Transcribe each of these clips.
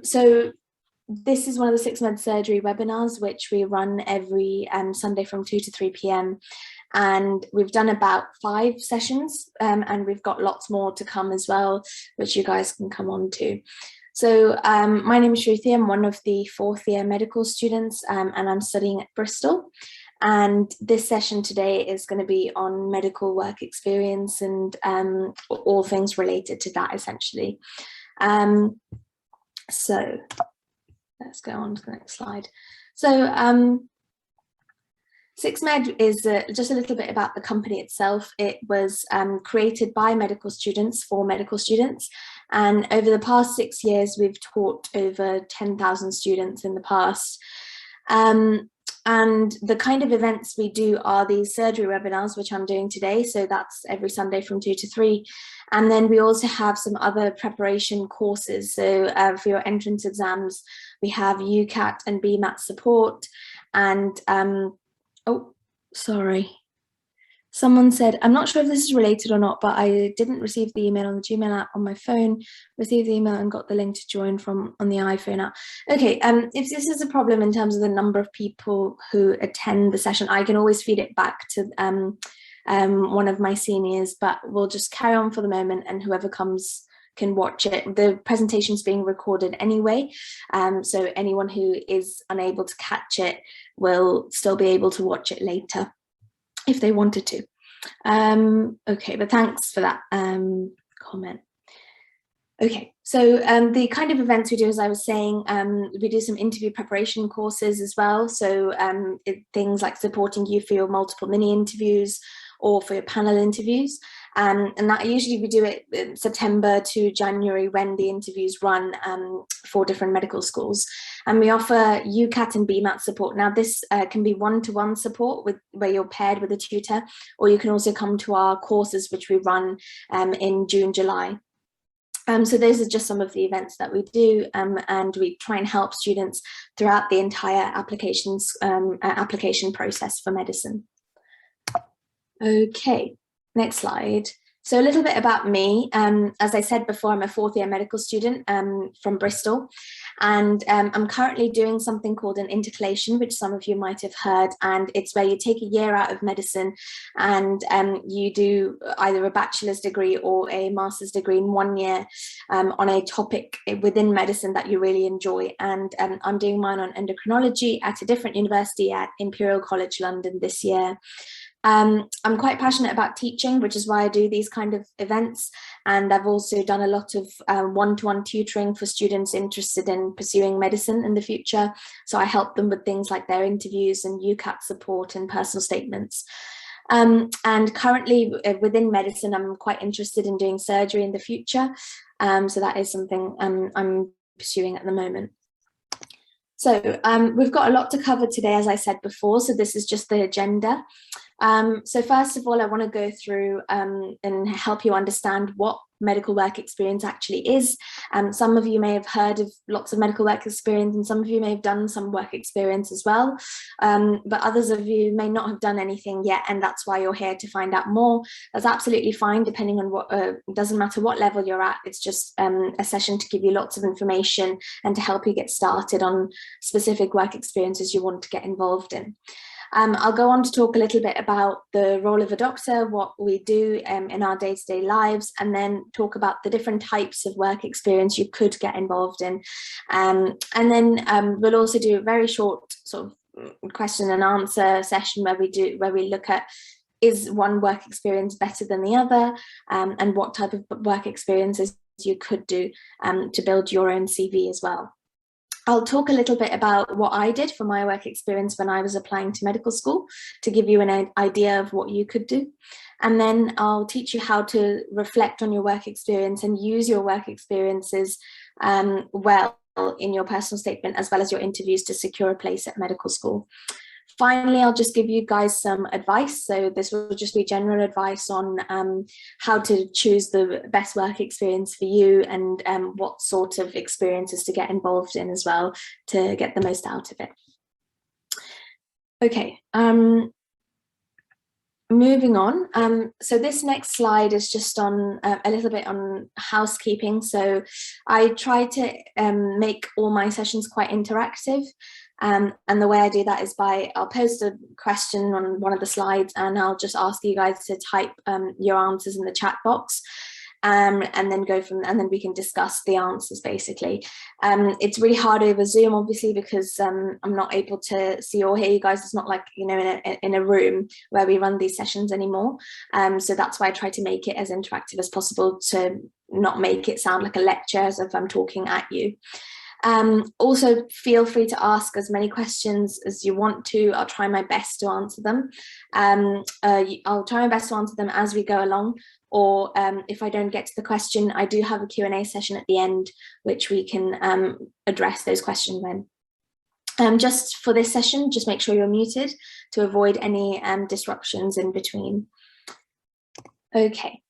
So this is one of the 6 Med Surgery webinars, which we run every Sunday from 2 to 3 p.m. And we've done about 5 sessions, and we've got lots more to come as well, which you guys can come on to. So my name is Shruti. I'm one of the 4th year medical students, and I'm studying at Bristol. And this session today is going to be on medical work experience and all things related to that, essentially. So let's go on to the next slide. So 6 Med is just a little bit about the company itself. It was created by medical students for medical students. And over the past 6 years, we've taught over 10,000 students in the past. And the kind of events we do are these surgery webinars, which I'm doing today. So that's every Sunday from 2 to 3. And then we also have some other preparation courses. So for your entrance exams, we have UCAT and BMAT support. And oh, sorry. Someone said, I'm not sure if this is related or not, but I didn't receive the email on the Gmail app on my phone, received the email and got the link to join from on the iPhone app. Okay, if this is a problem in terms of the number of people who attend the session, I can always feed it back to one of my seniors, but we'll just carry on for the moment and whoever comes can watch it. The presentation's being recorded anyway, so anyone who is unable to catch it will still be able to watch it later if they wanted to. Okay, but thanks for that comment. Okay, so the kind of events we do, as I was saying, we do some interview preparation courses as well. So things like supporting you for your multiple mini interviews or for your panel interviews. And that usually we do it in September to January when the interviews run for different medical schools. And we offer UCAT and BMAT support. Now this can be one-to-one support where you're paired with a tutor, or you can also come to our courses which we run in June, July. So those are just some of the events that we do, and we try and help students throughout the entire application process for medicine. Okay, next slide. So a little bit about me. As I said before, I'm a 4th year medical student from Bristol, and I'm currently doing something called an intercalation, which some of you might have heard, and it's where you take a year out of medicine and you do either a bachelor's degree or a master's degree in 1 year on a topic within medicine that you really enjoy. And I'm doing mine on endocrinology at a different university at Imperial College London this year. I'm quite passionate about teaching, which is why I do these kind of events. And I've also done a lot of one-to-one tutoring for students interested in pursuing medicine in the future. So I help them with things like their interviews and UCAT support and personal statements. And currently within medicine, I'm quite interested in doing surgery in the future. So that is something I'm pursuing at the moment. So we've got a lot to cover today, as I said before, so this is just the agenda. So first of all, I want to go through and help you understand what medical work experience actually is. Some of you may have heard of lots of medical work experience, and some of you may have done some work experience as well, but others of you may not have done anything yet, and that's why you're here to find out more. That's absolutely fine, depending on what, it doesn't matter what level you're at. It's just a session to give you lots of information and to help you get started on specific work experiences you want to get involved in. I'll go on to talk a little bit about the role of a doctor, what we do in our day-to-day lives, and then talk about the different types of work experience you could get involved in. And then we'll also do a very short sort of question and answer session where we look at, is one work experience better than the other, and what type of work experiences you could do to build your own CV as well. I'll talk a little bit about what I did for my work experience when I was applying to medical school to give you an idea of what you could do. And then I'll teach you how to reflect on your work experience and use your work experiences well in your personal statement as well as your interviews to secure a place at medical school. Finally, I'll just give you guys some advice. So this will just be general advice on how to choose the best work experience for you and what sort of experiences to get involved in as well to get the most out of it. Okay, moving on. So this next slide is just on a little bit on housekeeping. So I try to make all my sessions quite interactive. And the way I do that is I'll post a question on one of the slides and I'll just ask you guys to type your answers in the chat box. And then we can discuss the answers basically. It's really hard over Zoom, obviously, because I'm not able to see or hear you guys. It's not like, you know, in a room where we run these sessions anymore. So that's why I try to make it as interactive as possible to not make it sound like a lecture as if I'm talking at you. Also, feel free to ask as many questions as you want to. I'll try my best to answer them. I'll try my best to answer them as we go along, or if I don't get to the question, I do have a Q&A session at the end, which we can address those questions then. Just for this session, just make sure you're muted to avoid any disruptions in between. Okay.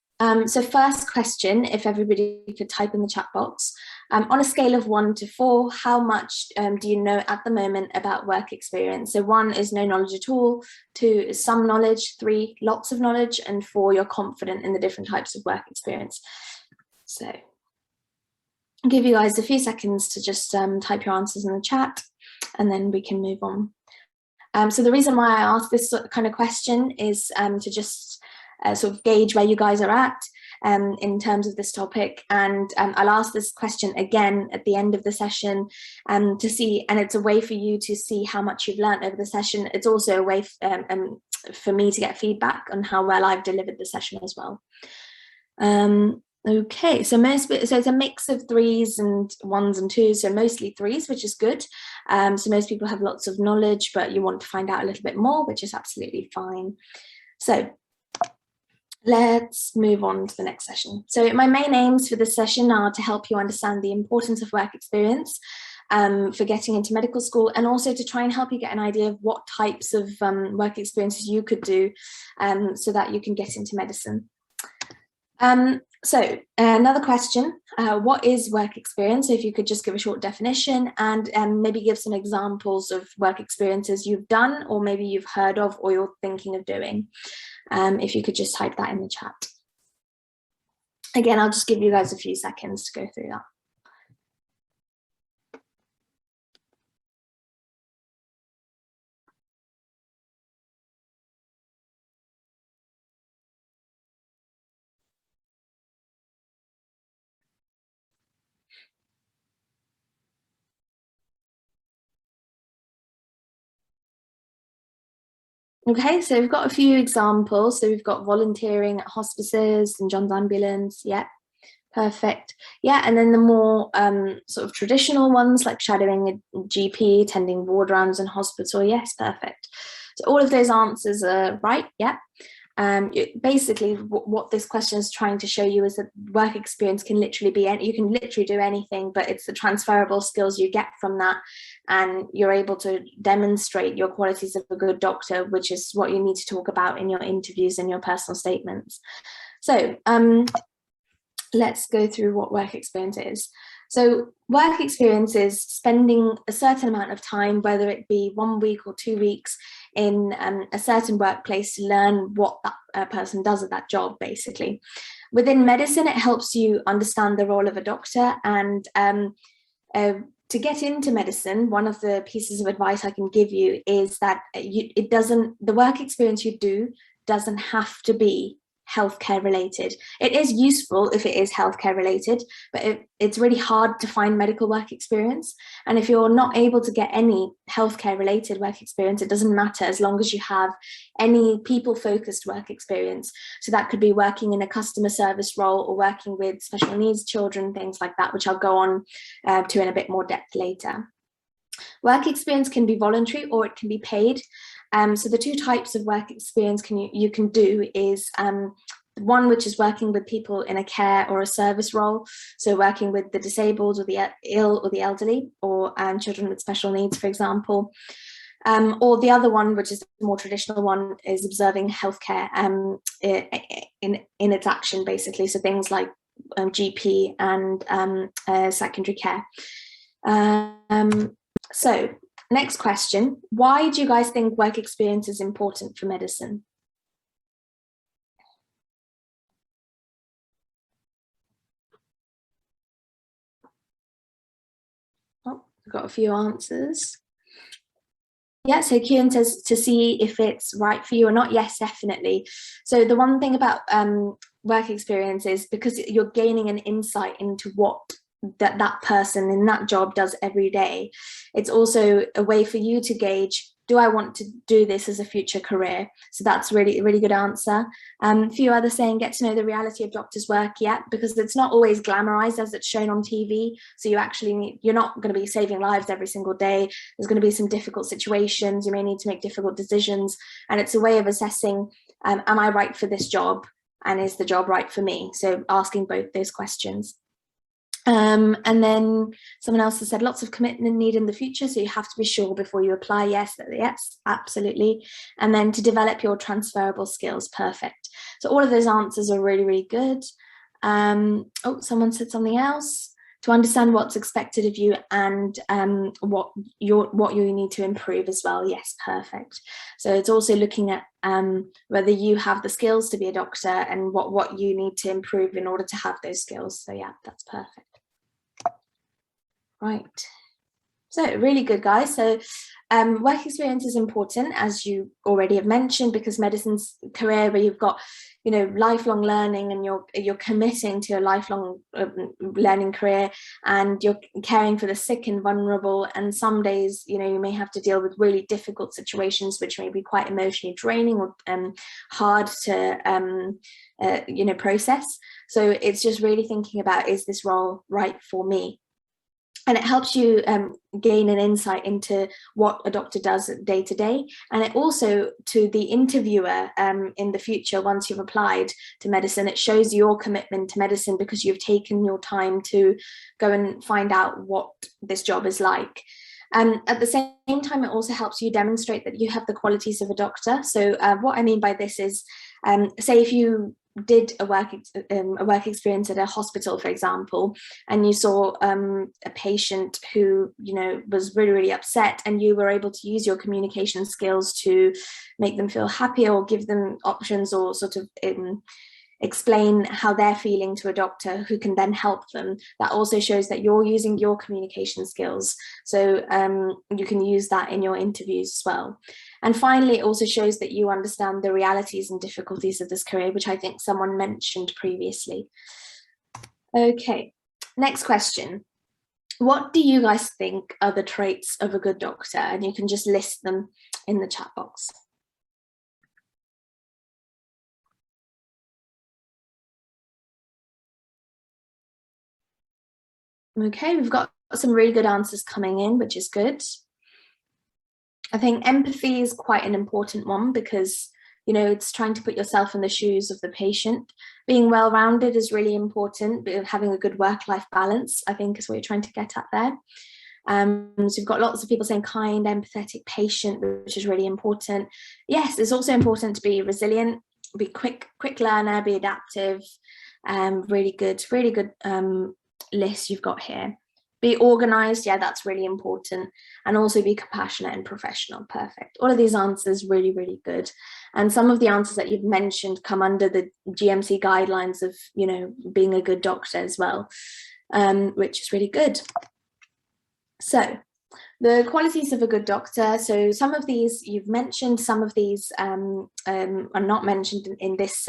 So first question, if everybody could type in the chat box, on a scale of 1 to 4, how much do you know at the moment about work experience? So 1 is no knowledge at all, 2 is some knowledge, 3, lots of knowledge, and 4, you're confident in the different types of work experience. So I'll give you guys a few seconds to just type your answers in the chat, and then we can move on. So the reason why I asked this kind of question is to just sort of gauge where you guys are at in terms of this topic, and I'll ask this question again at the end of the session to see, and it's a way for you to see how much you've learned over the session. It's also a way for me to get feedback on how well I've delivered the session as well. Okay, so it's a mix of 3s and 1s and 2s, so mostly 3s, which is good. So most people have lots of knowledge, but you want to find out a little bit more, which is absolutely fine. So let's move on to the next session. So my main aims for this session are to help you understand the importance of work experience for getting into medical school, and also to try and help you get an idea of what types of work experiences you could do so that you can get into medicine. So another question, what is work experience? So if you could just give a short definition and maybe give some examples of work experiences you've done, or maybe you've heard of, or you're thinking of doing. If you could just type that in the chat. Again, I'll just give you guys a few seconds to go through that. Okay, so we've got a few examples. So we've got volunteering at hospices and John's Ambulance. Yeah, perfect. Yeah, and then the more sort of traditional ones like shadowing a GP, attending ward rounds in hospital. Yes, perfect. So all of those answers are right. Yeah. Basically, what this question is trying to show you is that work experience can literally be you can literally do anything, but it's the transferable skills you get from that, and you're able to demonstrate your qualities of a good doctor, which is what you need to talk about in your interviews and your personal statements. So let's go through what work experience is. So work experience is spending a certain amount of time, whether it be 1 week or 2 weeks, in a certain workplace to learn what that person does at that job, basically. Within medicine, it helps you understand the role of a doctor, and to get into medicine, one of the pieces of advice I can give you is that the work experience you do doesn't have to be healthcare related. It is useful if it is healthcare related, but it's really hard to find medical work experience. And if you're not able to get any healthcare related work experience, it doesn't matter as long as you have any people focused work experience. So that could be working in a customer service role or working with special needs children, things like that, which I'll go on to in a bit more depth later. Work experience can be voluntary or it can be paid. So the 2 types of work experience you can do is one which is working with people in a care or a service role, so working with the disabled or the ill or the elderly, or children with special needs, for example. Or the other one, which is the more traditional one, is observing healthcare in its action, basically. So things like GP and secondary care. So next question, why do you guys think work experience is important for medicine? We've got a few answers. Yeah, so Kieran says to see if it's right for you or not. Yes, definitely. So the one thing about work experience is because you're gaining an insight into what that person in that job does every day, it's also a way for you to gauge, do I want to do this as a future career? So that's really a really good answer. A few others saying get to know the reality of doctors' work, yeah, because it's not always glamorized as it's shown on TV. So you're not going to be saving lives every single day. There's going to be some difficult situations. You may need to make difficult decisions. And it's a way of assessing, am I right for this job? And is the job right for me? So asking both those questions. And then someone else has said lots of commitment needed in the future, so you have to be sure before you apply. Yes, absolutely. And then to develop your transferable skills. Perfect. So all of those answers are really, really good. Oh, someone said something else. To understand what's expected of you and what you need to improve as well. Yes, perfect. So it's also looking at whether you have the skills to be a doctor and what you need to improve in order to have those skills. So yeah, that's perfect. Right. So really good, guys. So work experience is important, as you already have mentioned, because medicine's career where you've got, you know, lifelong learning, and you're committing to a lifelong learning career, and you're caring for the sick and vulnerable. And some days, you know, you may have to deal with really difficult situations, which may be quite emotionally draining or hard to you know, process. So it's just really thinking about, is this role right for me? And it helps you gain an insight into what a doctor does day to day. And it also, to the interviewer in the future, once you've applied to medicine, it shows your commitment to medicine because you've taken your time to go and find out what this job is like. At the same time, it also helps you demonstrate that you have the qualities of a doctor. So what I mean by this is, say if you did a work experience at a hospital, for example, and you saw a patient who, you know, was really, really upset, and you were able to use your communication skills to make them feel happier or give them options or sort of explain how they're feeling to a doctor who can then help them. That also shows that you're using your communication skills. So you can use that in your interviews as well. And finally, it also shows that you understand the realities and difficulties of this career, which I think someone mentioned previously. Okay, next question. What do you guys think are the traits of a good doctor? And you can just list them in the chat box. Okay, we've got some really good answers coming in, which is good. I think empathy is quite an important one because, you know, it's trying to put yourself in the shoes of the patient. Being well-rounded is really important, but having a good work-life balance, I think, is what you're trying to get at there. So you've got lots of people saying kind, empathetic, patient, which is really important. Yes, it's also important to be resilient, be quick learner, be adaptive. Really good list you've got here. Be organized, yeah, that's really important. And also be compassionate and professional. Perfect. All of these answers really, really good. And some of the answers that you've mentioned come under the GMC guidelines of, you know, being a good doctor as well, which is really good. So the qualities of a good doctor. So some of these you've mentioned, some of these are not mentioned in this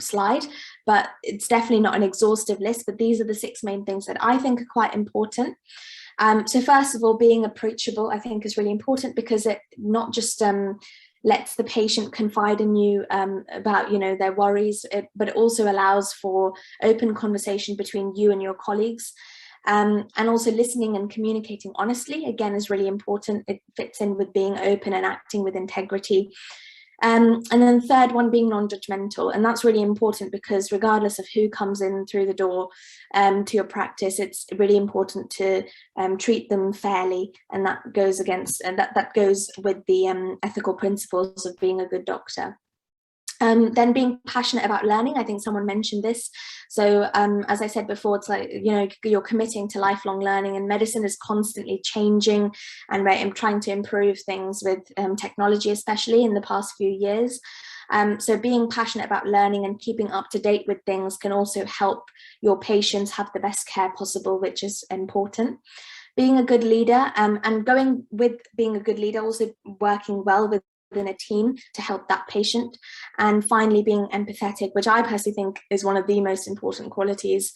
slide, but it's definitely not an exhaustive list, but these are the 6 main things that I think are quite important. So first of all, being approachable, I think, is really important because it not just lets the patient confide in you about, you know, their worries, but it also allows for open conversation between you and your colleagues. And also listening and communicating honestly, again, is really important. It fits in with being open and acting with integrity. And then third one, being non-judgmental. And that's really important because regardless of who comes in through the door to your practice, it's really important to treat them fairly. And that goes against, and that goes with the ethical principles of being a good doctor. Then being passionate about learning, I think someone mentioned this. So as I said before, it's like, you know, you're committing to lifelong learning, and medicine is constantly changing, and I'm trying to improve things with technology, especially in the past few years. So being passionate about learning and keeping up to date with things can also help your patients have the best care possible, which is important. being a good leader, and going with being a good leader, also working well within a team to help that patient. And finally, being empathetic, which I personally think is one of the most important qualities,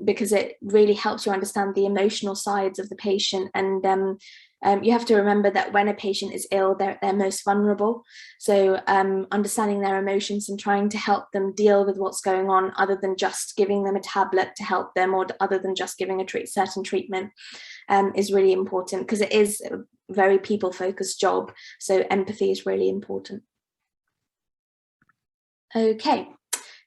because it really helps you understand the emotional sides of the patient. And you have to remember that when a patient is ill, they're most vulnerable. So understanding their emotions and trying to help them deal with what's going on, other than just giving them a tablet to help them, or other than just giving a certain treatment, is really important, because it is a very people-focused job. So empathy is really important. Okay.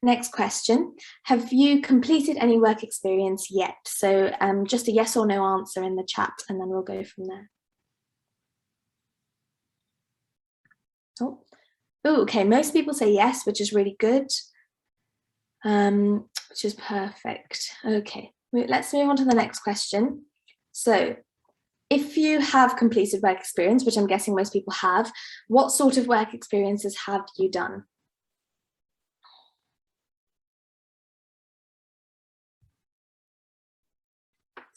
Next question. Have you completed any work experience yet? So just a yes or no answer in the chat, and then we'll go from there. Oh, okay. Most people say yes, which is really good, which is perfect. Okay, let's move on to the next question. So if you have completed work experience, which I'm guessing most people have, what sort of work experiences have you done?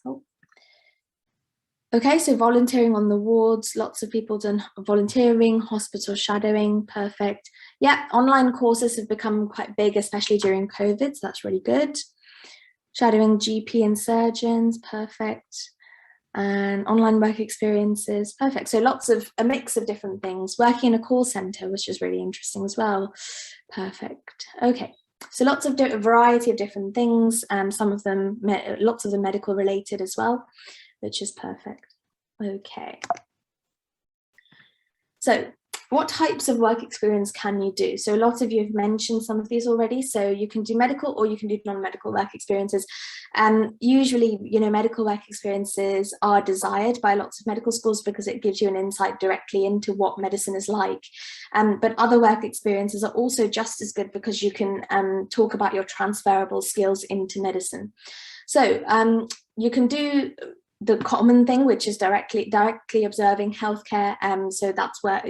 Oh. Okay, so volunteering on the wards, lots of people done volunteering, hospital shadowing, perfect. Yeah, online courses have become quite big, especially during COVID, so that's really good. Shadowing GP and surgeons, perfect. And online work experiences, perfect. So a mix of different things. Working in a call center, which is really interesting as well, perfect. Okay, so lots of variety of different things, and some of them, lots of them medical related as well, which is perfect. Okay. So what types of work experience can you do? So a lot of you have mentioned some of these already. So you can do medical, or you can do non-medical work experiences. Usually, medical work experiences are desired by lots of medical schools because it gives you an insight directly into what medicine is like. But other work experiences are also just as good, because you can talk about your transferable skills into medicine. So you can do the common thing, which is directly observing healthcare. So that's where,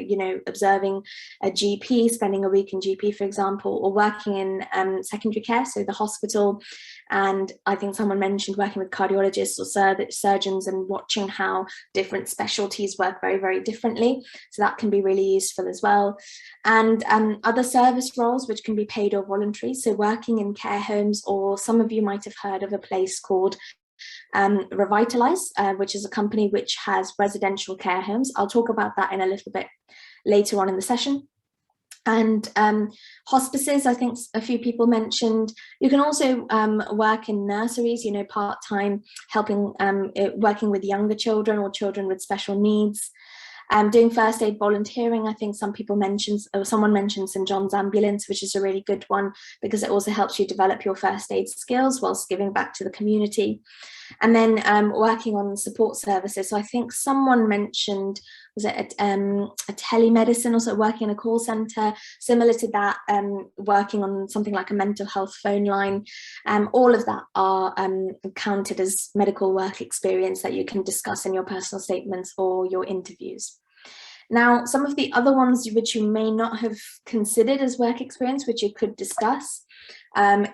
observing a GP, spending a week in GP, for example, or working in secondary care, so the hospital. And I think someone mentioned working with cardiologists or surgeons and watching how different specialties work very, very differently. So that can be really useful as well. And other service roles, which can be paid or voluntary. So working in care homes, or some of you might have heard of a place called Revitalize, which is a company which has residential care homes. I'll talk about that in a little bit later on in the session. And hospices, I think a few people mentioned. You can also work in nurseries, part-time, helping, working with younger children or children with special needs. Doing first aid volunteering, I think someone mentioned St John's Ambulance, which is a really good one, because it also helps you develop your first aid skills whilst giving back to the community. And then working on support services. So I think someone mentioned, was it a telemedicine, also working in a call center, similar to that, working on something like a mental health phone line. All of that are counted as medical work experience that you can discuss in your personal statements or your interviews. Now, some of the other ones which you may not have considered as work experience, which you could discuss,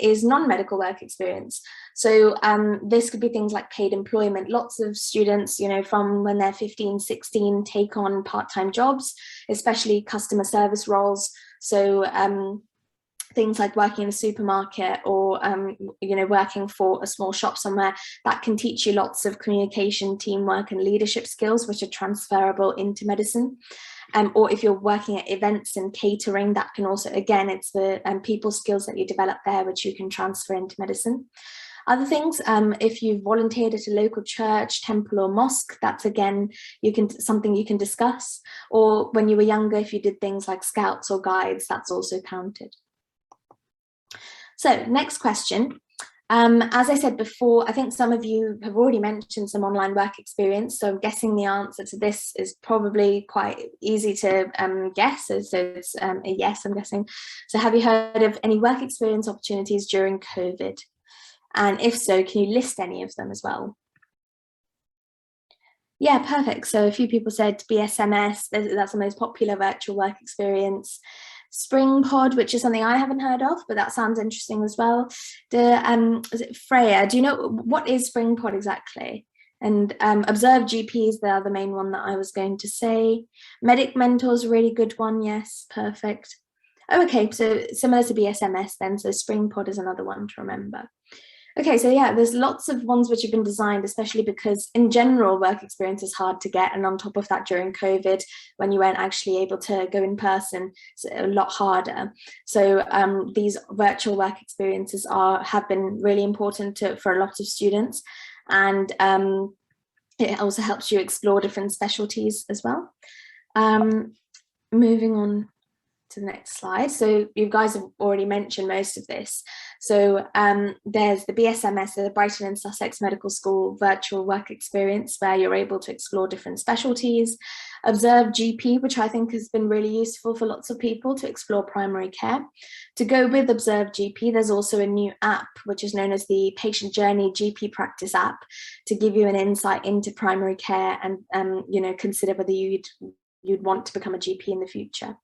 is non-medical work experience. So this could be things like paid employment. Lots of students, from when they're 15, 16, take on part-time jobs, especially customer service roles. So things like working in a supermarket, or working for a small shop somewhere, that can teach you lots of communication, teamwork, and leadership skills, which are transferable into medicine. Or if you're working at events and catering, that can also, again, it's the people skills that you develop there, which you can transfer into medicine. Other things, if you've volunteered at a local church, temple, or mosque, that's again something you can discuss. Or when you were younger, if you did things like scouts or guides, that's also counted. So next question. As I said before, I think some of you have already mentioned some online work experience, so I'm guessing the answer to this is probably quite easy to guess, so it's a yes, I'm guessing. So have you heard of any work experience opportunities during COVID? And if so, can you list any of them as well? Yeah, perfect. So a few people said Bsms, that's the most popular virtual work experience. Spring Pod, which is something I haven't heard of, but that sounds interesting as well. Is it Freya? Do you know what is Spring Pod exactly? And observe GPs, they are the main one that I was going to say. Medic mentors, really good one, yes, perfect. Oh, okay, so similar to BSMS then, so Spring Pod is another one to remember. Okay, so yeah, there's lots of ones which have been designed, especially because in general, work experience is hard to get. And on top of that, during COVID, when you weren't actually able to go in person, it's a lot harder. So these virtual work experiences have been really important for a lot of students. And it also helps you explore different specialties as well. Moving on to the next slide. So you guys have already mentioned most of this. So there's the BSMS, the Brighton and Sussex Medical School virtual work experience, where you're able to explore different specialties. Observe GP, which I think has been really useful for lots of people to explore primary care. To go with Observe GP, there's also a new app, which is known as the Patient Journey GP Practice app, to give you an insight into primary care and you know, consider whether you'd want to become a GP in the future.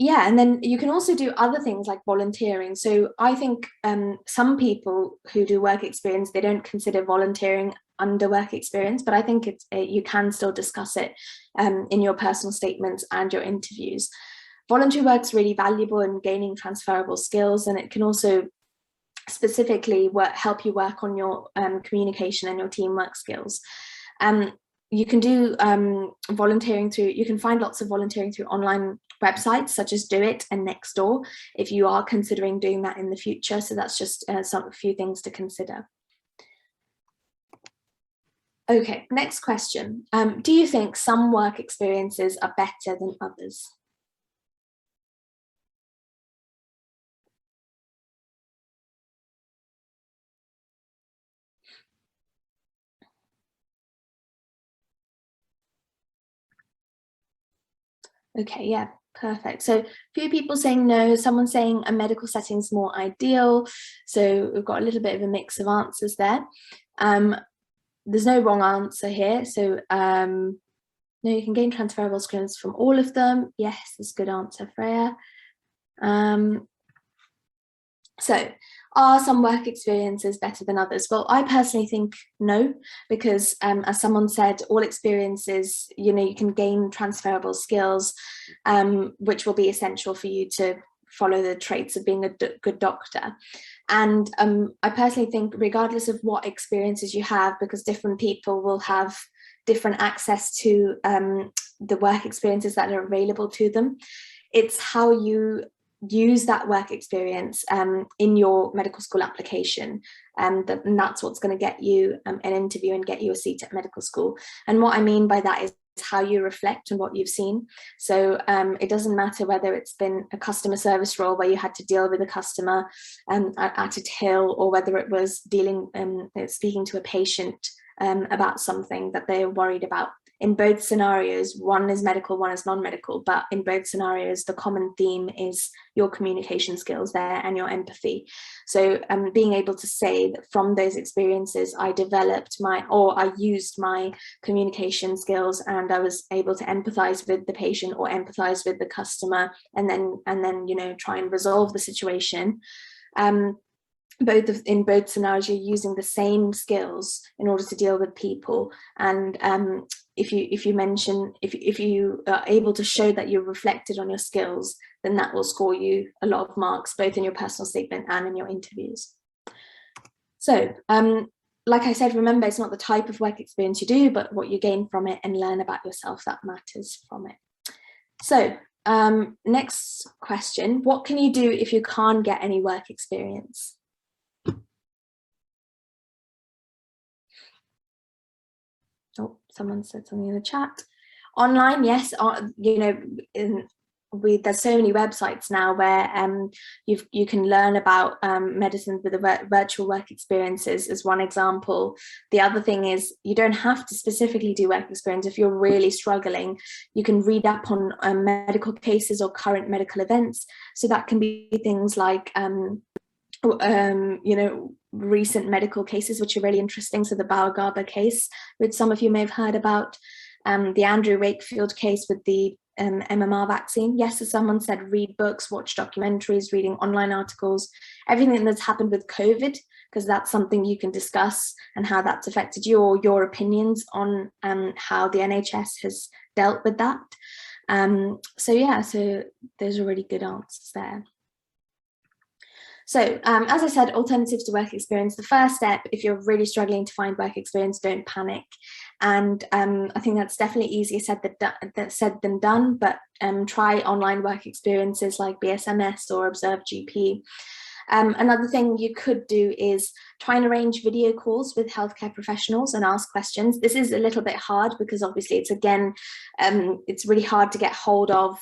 Yeah, and then you can also do other things like volunteering. So I think some people who do work experience, they don't consider volunteering under work experience, but I think you can still discuss it in your personal statements and your interviews. Voluntary work's really valuable in gaining transferable skills, and it can also specifically help you work on your communication and your teamwork skills. You can do volunteering you can find lots of volunteering through online websites such as Do It and Nextdoor if you are considering doing that in the future. So that's just a few things to consider. Okay, next question. Do you think some work experiences are better than others? Okay, yeah, perfect. So a few people saying no, someone saying a medical setting is more ideal. So we've got a little bit of a mix of answers there. There's no wrong answer here. So no, you can gain transferable skills from all of them. Yes, that's a good answer, Freya. So are some work experiences better than others? Well, I personally think no, because as someone said, all experiences, you know, you can gain transferable skills, which will be essential for you to follow the traits of being a good doctor. And I personally think regardless of what experiences you have, because different people will have different access to the work experiences that are available to them, it's how you use that work experience in your medical school application, and that's what's going to get you an interview and get you a seat at medical school. And what I mean by that is how you reflect on what you've seen. So it doesn't matter whether it's been a customer service role where you had to deal with a customer at a till, or whether it was speaking to a patient about something that they're worried about. In both scenarios, one is medical, one is non-medical, but in both scenarios, the common theme is your communication skills there and your empathy. So being able to say that from those experiences, I used my communication skills, and I was able to empathize with the patient or empathize with the customer, and then you know, try and resolve the situation. In both scenarios, you're using the same skills in order to deal with people. And if you are able to show that you've reflected on your skills, then that will score you a lot of marks, both in your personal statement and in your interviews. So like I said, remember, it's not the type of work experience you do, but what you gain from it and learn about yourself that matters from it. So next question, what can you do if you can't get any work experience? Oh, someone said something in the chat. Online, yes. You know, there's so many websites now where you can learn about medicine with the virtual work experiences as one example. The other thing is you don't have to specifically do work experience. If you're really struggling, you can read up on medical cases or current medical events. So that can be things like you know, recent medical cases which are really interesting. So the Bauer case, which some of you may have heard about, the Andrew Wakefield case with the MMR vaccine. Yes, as someone said, read books, watch documentaries, reading online articles, everything that's happened with COVID because that's something you can discuss and how that's affected you, or your opinions on how the NHS has dealt with that. So yeah, so those are really good answers there. So as I said, alternatives to work experience, the first step, if you're really struggling to find work experience, don't panic. And I think that's definitely easier said than done, but try online work experiences like Bsms or Observe GP. Another thing you could do is try and arrange video calls with healthcare professionals and ask questions. This is a little bit hard because obviously it's it's really hard to get hold of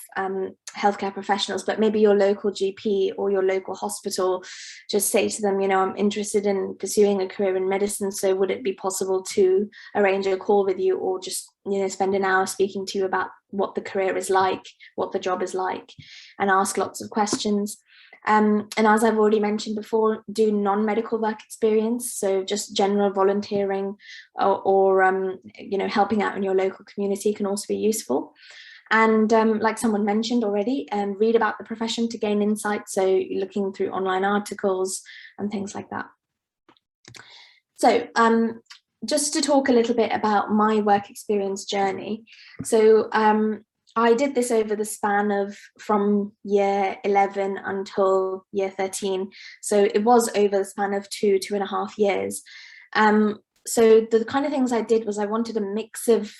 healthcare professionals, but maybe your local GP or your local hospital, just say to them, you know, I'm interested in pursuing a career in medicine, so would it be possible to arrange a call with you, or just, you know, spend an hour speaking to you about what the career is like, what the job is like, and ask lots of questions. And as I've already mentioned before, do non-medical work experience, so just general volunteering or you know, helping out in your local community can also be useful. And like someone mentioned already, read about the profession to gain insight, so you're looking through online articles and things like that. So just to talk a little bit about my work experience journey. So I did this over the span of from year 11 until year 13. So it was over the span of 2.5 years. So the kind of things I did was I wanted a mix of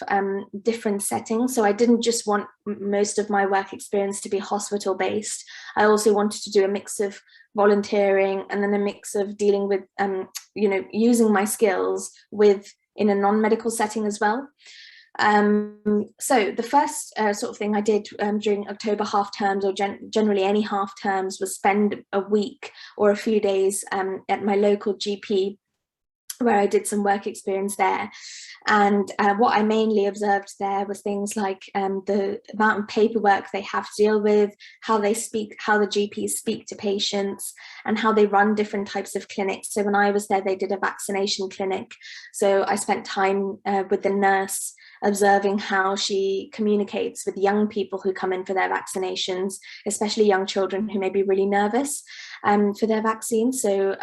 different settings. So I didn't just want most of my work experience to be hospital based. I also wanted to do a mix of volunteering and then a mix of dealing with, you know, using my skills in a non-medical setting as well. So the first sort of thing I did during October half terms, or generally any half terms, was spend a week or a few days at my local GP, where I did some work experience there. And what I mainly observed there was things like the amount of paperwork they have to deal with, how the GPs speak to patients, and how they run different types of clinics. So when I was there, they did a vaccination clinic. So I spent time with the nurse, observing how she communicates with young people who come in for their vaccinations, especially young children who may be really nervous for their vaccines. So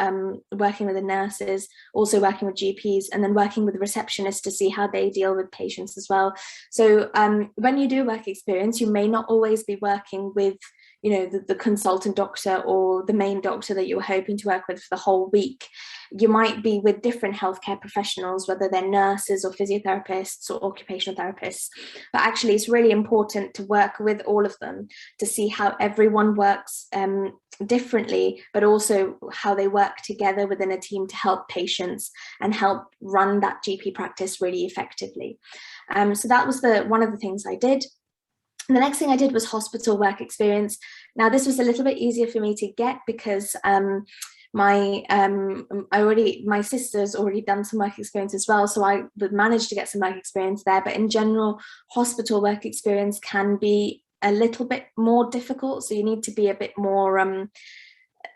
working with the nurses, also working with GPs, and then working with the receptionists to see how they deal with patients as well. So when you do work experience, you may not always be working with, you know, the consultant doctor or the main doctor that you're hoping to work with for the whole week. You might be with different healthcare professionals, whether they're nurses or physiotherapists or occupational therapists. But actually, it's really important to work with all of them to see how everyone works differently, but also how they work together within a team to help patients and help run that GP practice really effectively. So that was one of the things I did. And the next thing I did was hospital work experience. Now, this was a little bit easier for me to get because my sister's already done some work experience as well, so I would manage to get some work experience there. But in general, hospital work experience can be a little bit more difficult, so you need to be a bit more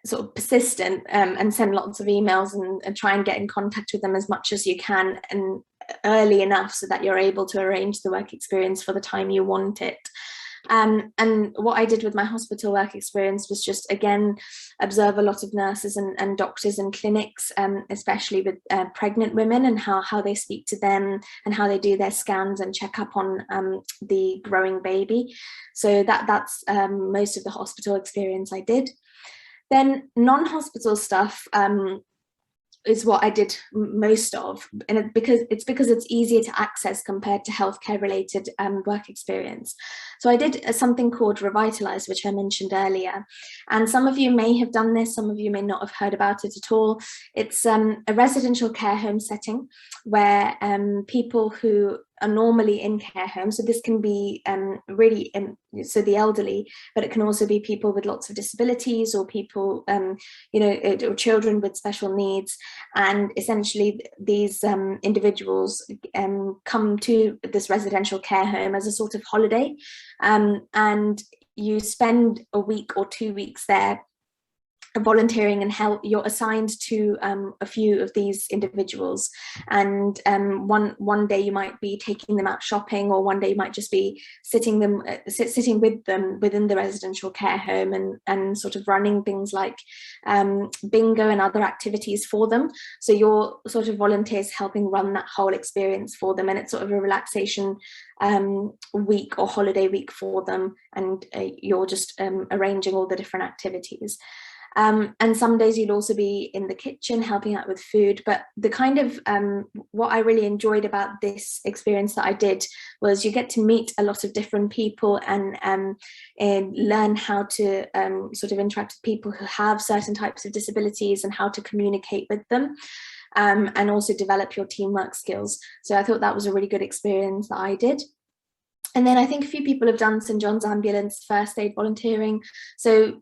sort of persistent and send lots of emails and try and get in contact with them as much as you can and early enough so that you're able to arrange the work experience for the time you want it. And what I did with my hospital work experience was just, again, observe a lot of nurses and doctors in clinics, especially with pregnant women, and how they speak to them and how they do their scans and check up on the growing baby. So that's most of the hospital experience I did. Then non-hospital stuff is what I did most of, and because it's easier to access compared to healthcare related work experience. So I did something called Revitalize, which I mentioned earlier, and some of you may have done this, some of you may not have heard about it at all. It's a residential care home setting where people who are normally in care homes, so this can be really so the elderly, but it can also be people with lots of disabilities or people you know, or children with special needs. And essentially these individuals come to this residential care home as a sort of holiday, and you spend a week or 2 weeks there volunteering and help, you're assigned to a few of these individuals, and one day you might be taking them out shopping, or one day you might just be sitting with them within the residential care home, and sort of running things like bingo and other activities for them. So you're sort of volunteers helping run that whole experience for them, and it's sort of a relaxation week or holiday week for them, and you're just arranging all the different activities. And some days you'd also be in the kitchen helping out with food. But the kind of what I really enjoyed about this experience that I did was you get to meet a lot of different people, and learn how to sort of interact with people who have certain types of disabilities and how to communicate with them, and also develop your teamwork skills. So I thought that was a really good experience that I did. And then I think a few people have done St John's Ambulance first aid volunteering. So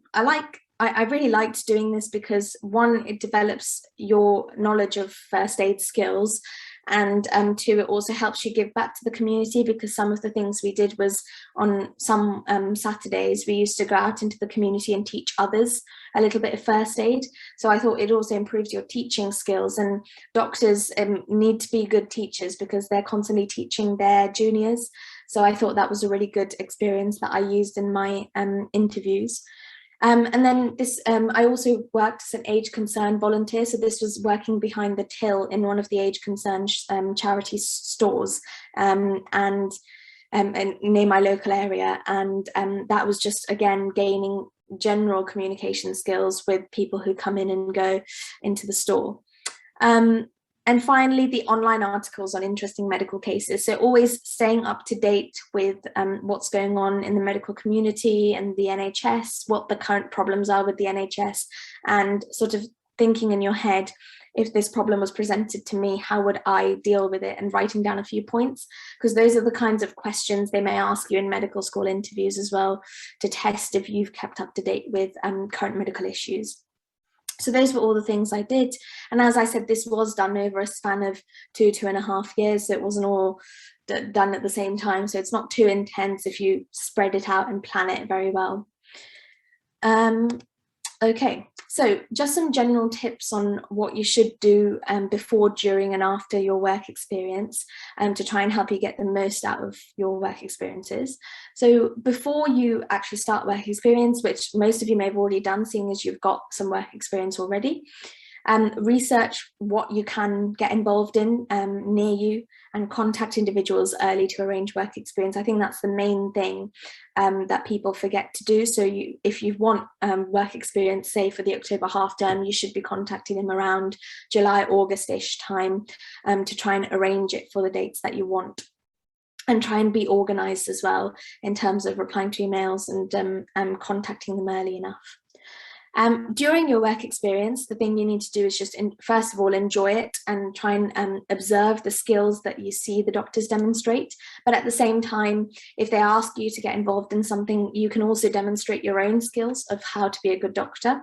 I really liked doing this because, one, it develops your knowledge of first aid skills, and two, it also helps you give back to the community, because some of the things we did was on some Saturdays we used to go out into the community and teach others a little bit of first aid. So I thought it also improves your teaching skills, and doctors need to be good teachers because they're constantly teaching their juniors. So I thought that was a really good experience that I used in my interviews. And then this, I also worked as an age concern volunteer. So this was working behind the till in one of the age concern charity stores, and near my local area. And that was just, again, gaining general communication skills with people who come in and go into the store. And finally, the online articles on interesting medical cases. So always staying up to date with what's going on in the medical community and the NHS, what the current problems are with the NHS, and sort of thinking in your head, if this problem was presented to me, how would I deal with it? And writing down a few points, because those are the kinds of questions they may ask you in medical school interviews as well, to test if you've kept up to date with current medical issues. So those were all the things I did. And as I said, this was done over a span of 2.5 years. So it wasn't all done at the same time. So it's not too intense if you spread it out and plan it very well. Okay, so just some general tips on what you should do before, during and after your work experience, to try and help you get the most out of your work experiences. So before you actually start work experience, which most of you may have already done, seeing as you've got some work experience already, research what you can get involved in near you, and contact individuals early to arrange work experience. I think that's the main thing that people forget to do. So if you want work experience, say for the October half term, you should be contacting them around July, August-ish time to try and arrange it for the dates that you want. And try and be organised as well in terms of replying to emails and contacting them early enough. During your work experience, the thing you need to do is just, first of all, enjoy it and try and observe the skills that you see the doctors demonstrate. But at the same time, if they ask you to get involved in something, you can also demonstrate your own skills of how to be a good doctor.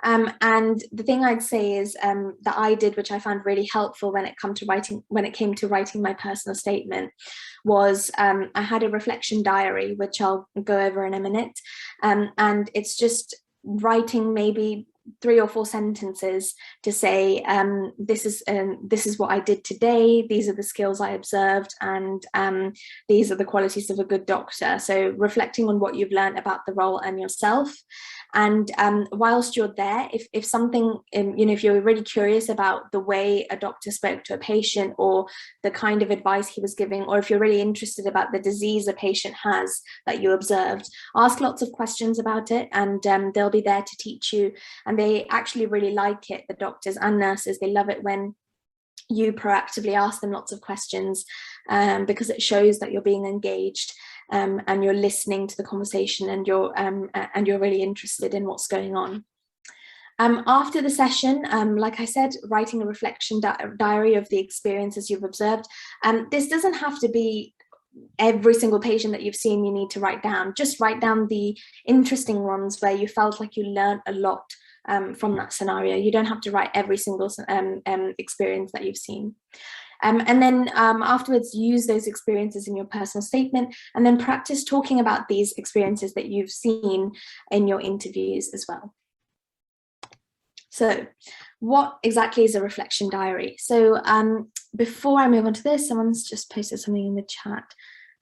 And the thing I'd say is that I did, which I found really helpful when it came to writing my personal statement, was I had a reflection diary, which I'll go over in a minute, and it's just writing maybe 3 or 4 sentences to say, this is what I did today, these are the skills I observed, and these are the qualities of a good doctor. So reflecting on what you've learned about the role and yourself. And whilst you're there, if something, if you're really curious about the way a doctor spoke to a patient, or the kind of advice he was giving, or if you're really interested about the disease a patient has that you observed, ask lots of questions about it, and they'll be there to teach you. And they actually really like it, the doctors and nurses. They love it when you proactively ask them lots of questions, because it shows that you're being engaged, and you're listening to the conversation, and you're really interested in what's going on. After the session, like I said, writing a reflection diary of the experiences you've observed. This doesn't have to be every single patient that you've seen you need to write down. Just write down the interesting ones where you felt like you learned a lot from that scenario. You don't have to write every single experience that you've seen. And then afterwards, use those experiences in your personal statement, and then practice talking about these experiences that you've seen in your interviews as well. So what exactly is a reflection diary? So before I move on to this, someone's just posted something in the chat.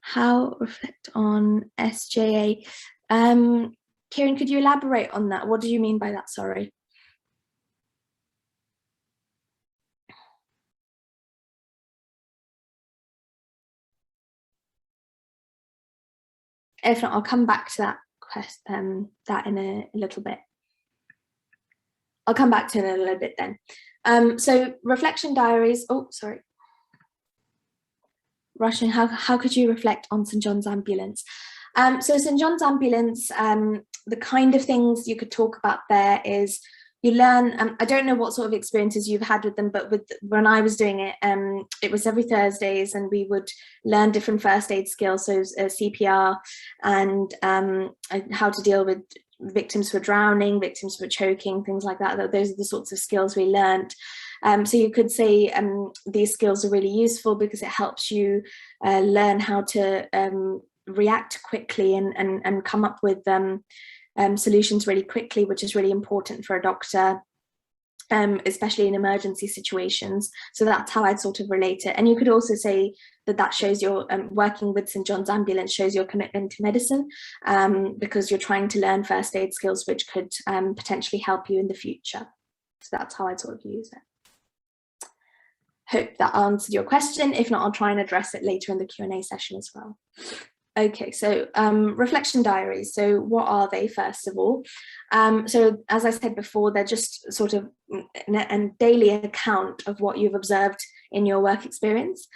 How reflect on SJA? Kieran, could you elaborate on that? What do you mean by that? Sorry. If not, I'll come back to that in a little bit. I'll come back to it in a little bit then. So reflection diaries. Oh, sorry. Russian, how could you reflect on St. John's Ambulance? So St. John's Ambulance, the kind of things you could talk about there is you learn, I don't know what sort of experiences you've had with them, but when I was doing it, it was every Thursdays and we would learn different first aid skills, so CPR and how to deal with victims who are drowning, victims who are choking, things like that. Those are the sorts of skills we learned. So you could say these skills are really useful because it helps you learn how to react quickly and come up with solutions really quickly, which is really important for a doctor, especially in emergency situations. So that's how I'd sort of relate it. And you could also say that shows your working with St. John's Ambulance shows your commitment to medicine, because you're trying to learn first aid skills which could potentially help you in the future. So that's how I'd sort of use it. Hope that answered your question. If not, I'll try and address it later in the Q&A session as well. Okay, so reflection diaries. So what are they, first of all? So as I said before, they're just sort of a daily account of what you've observed in your work experience.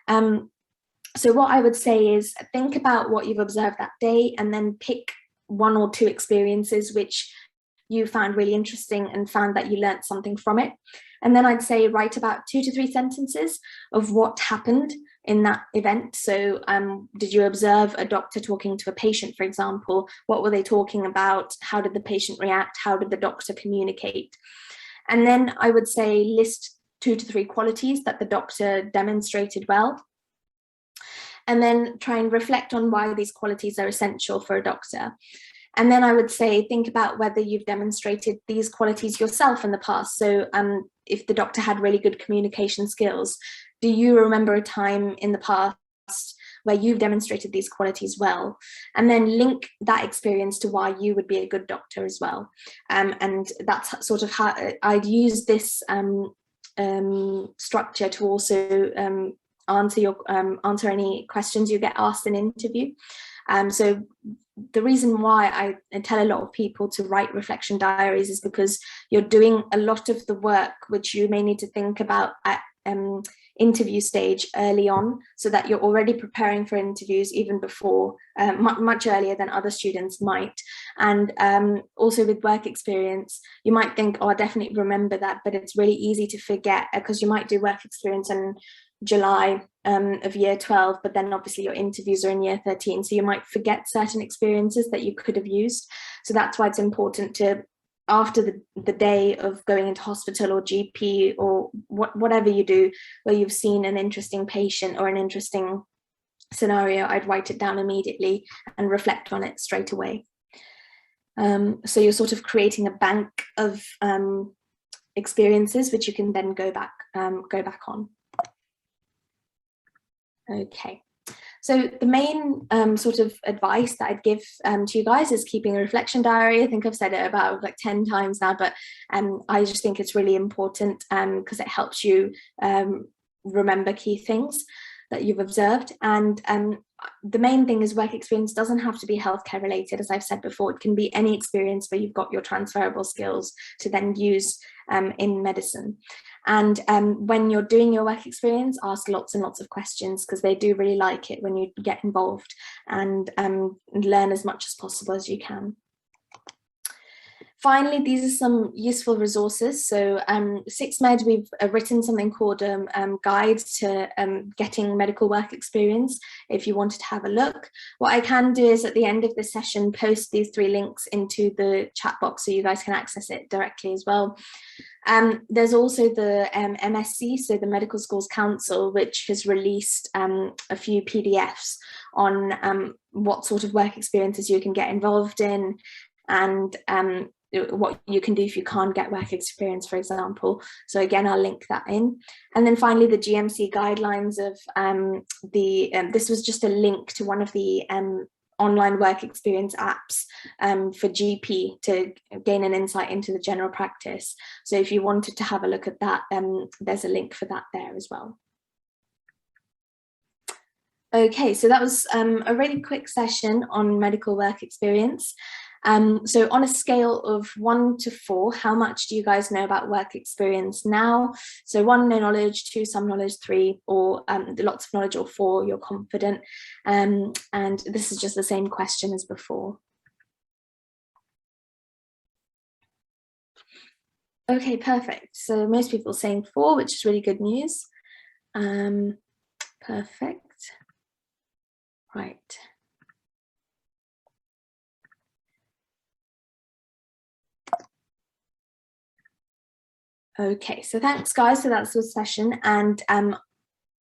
So what I would say is think about what you've observed that day and then pick one or two experiences which you found really interesting and found that you learned something from it. And then I'd say write about 2 to 3 sentences of what happened in that event. So did you observe a doctor talking to a patient, for example? What were they talking about? How did the patient react? How did the doctor communicate? And then I would say list 2 to 3 qualities that the doctor demonstrated well. And then try and reflect on why these qualities are essential for a doctor. And then I would say, think about whether you've demonstrated these qualities yourself in the past. So if the doctor had really good communication skills, do you remember a time in the past where you've demonstrated these qualities well? And then link that experience to why you would be a good doctor as well. And that's sort of how I'd use this structure to also answer any questions you get asked in an interview. So the reason why I tell a lot of people to write reflection diaries is because you're doing a lot of the work which you may need to think about at interview stage early on, so that you're already preparing for interviews even before, much earlier than other students might. And also with work experience, you might think, oh, I definitely remember that, but it's really easy to forget because you might do work experience in July of year 12, but then obviously your interviews are in year 13, so you might forget certain experiences that you could have used. So that's why it's important to, after the day of going into hospital or GP or whatever you do, where you've seen an interesting patient or an interesting scenario, I'd write it down immediately and reflect on it straight away. So you're sort of creating a bank of experiences which you can then go back on. Okay, so the main sort of advice that I'd give to you guys is keeping a reflection diary. I think I've said it about like 10 times now, but I just think it's really important because it helps you remember key things that you've observed. And the main thing is work experience doesn't have to be healthcare related. As I've said before, it can be any experience where you've got your transferable skills to then use in medicine. And when you're doing your work experience, ask lots and lots of questions, because they do really like it when you get involved, and learn as much as possible as you can. Finally, these are some useful resources. So SixMed, we've written something called Guide to Getting Medical Work Experience, if you wanted to have a look. What I can do is at the end of the session, post these 3 links into the chat box so you guys can access it directly as well. There's also the MSc, so the Medical Schools Council, which has released a few PDFs on what sort of work experiences you can get involved in, and what you can do if you can't get work experience, for example. So again, I'll link that in. And then finally, the GMC guidelines of this was just a link to one of the online work experience apps for GP to gain an insight into the general practice. So if you wanted to have a look at that, there's a link for that there as well. Okay, so that was a really quick session on medical work experience. So on a scale of 1 to 4, how much do you guys know about work experience now? So 1, no knowledge, 2, some knowledge, 3, or lots of knowledge, or 4, you're confident. And this is just the same question as before. Okay, perfect. So most people are saying 4, which is really good news. Perfect. Right. Okay, so thanks guys. So that's the session. And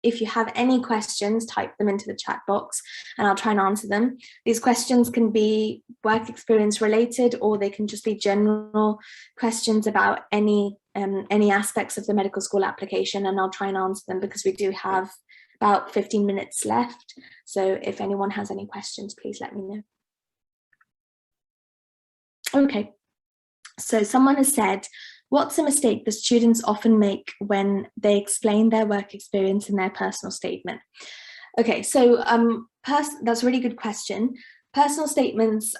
if you have any questions, type them into the chat box and I'll try and answer them. These questions can be work experience related, or they can just be general questions about any aspects of the medical school application, and I'll try and answer them because we do have about 15 minutes left. So if anyone has any questions, please let me know. Okay, so someone has said, what's a mistake the students often make when they explain their work experience in their personal statement? Okay, so that's a really good question. Personal statements,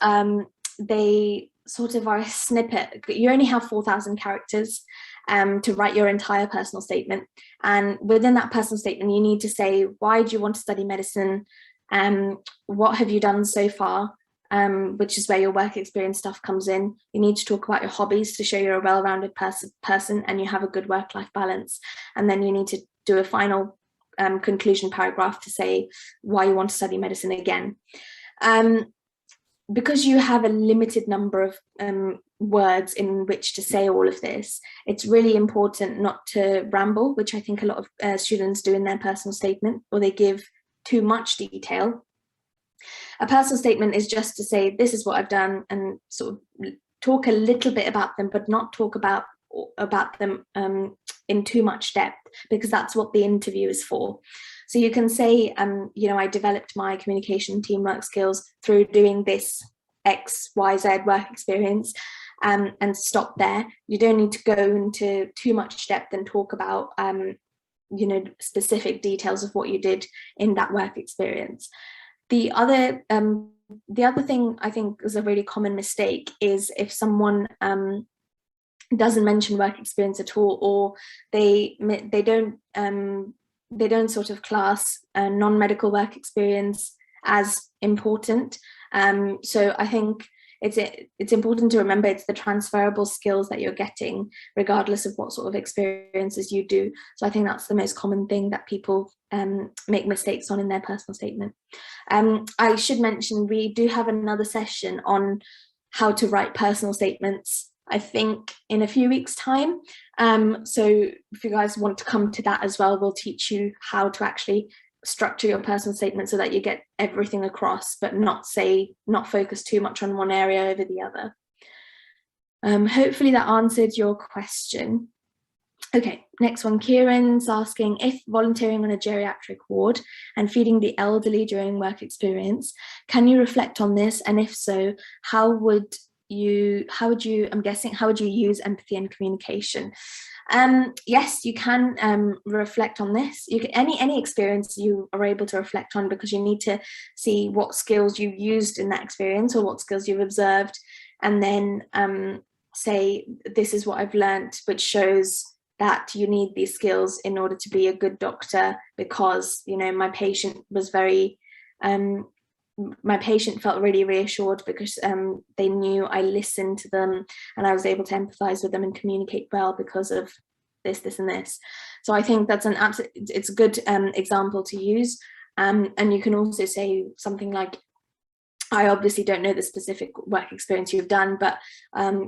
they sort of are a snippet. You only have 4,000 characters to write your entire personal statement. And within that personal statement, you need to say, why do you want to study medicine? What have you done so far? Which is where your work experience stuff comes in. You need to talk about your hobbies to show you're a well-rounded person and you have a good work-life balance. And then you need to do a final conclusion paragraph to say why you want to study medicine again. Because you have a limited number of words in which to say all of this, it's really important not to ramble, which I think a lot of students do in their personal statement, or they give too much detail. A personal statement is just to say, this is what I've done, and sort of talk a little bit about them, but not talk about them in too much depth, because that's what the interview is for. So you can say, you know, I developed my communication and teamwork skills through doing this X, Y, Z work experience, and stop there. You don't need to go into too much depth and talk about, you know, specific details of what you did in that work experience. The other thing I think is a really common mistake is if someone doesn't mention work experience at all, or they don't sort of class non-medical work experience as important. So I think it's important to remember it's the transferable skills that you're getting regardless of what sort of experiences you do. So I think that's the most common thing that people make mistakes on in their personal statement. I should mention we do have another session on how to write personal statements, I think in a few weeks' time. So if you guys want to come to that as well, we'll teach you how to actually structure your personal statement so that you get everything across, but not focus too much on one area over the other. Hopefully that answered your question. Okay, next one. Kieran's asking, if volunteering on a geriatric ward and feeding the elderly during work experience, can you reflect on this? And if so, how would you use empathy and communication? Yes, you can reflect on this. You can, any experience you are able to reflect on, because you need to see what skills you've used in that experience or what skills you've observed, and then say, this is what I've learned, which shows that you need these skills in order to be a good doctor, because, you know, my patient was very my patient felt really reassured because they knew I listened to them and I was able to empathize with them and communicate well because of this, and this. So I think that's it's a good example to use. And you can also say something like, I obviously don't know the specific work experience you've done, but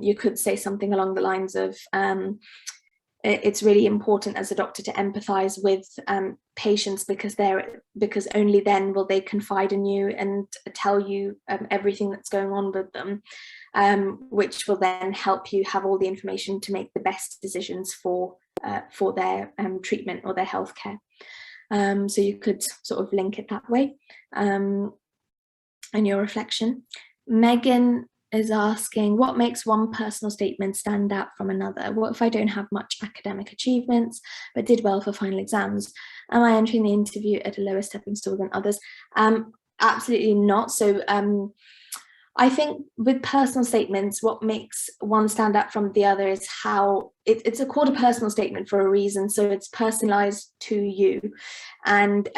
you could say something along the lines of, it's really important as a doctor to empathize with patients, because only then will they confide in you and tell you everything that's going on with them, which will then help you have all the information to make the best decisions for their treatment or their healthcare. So you could sort of link it that way in your reflection. Megan is asking, what makes one personal statement stand out from another? What if I don't have much academic achievements but did well for final exams? Am I entering the interview at a lower stepping stool than others? Absolutely not. So I think with personal statements, what makes one stand out from the other is how it's called a personal statement for a reason. So it's personalized to you. And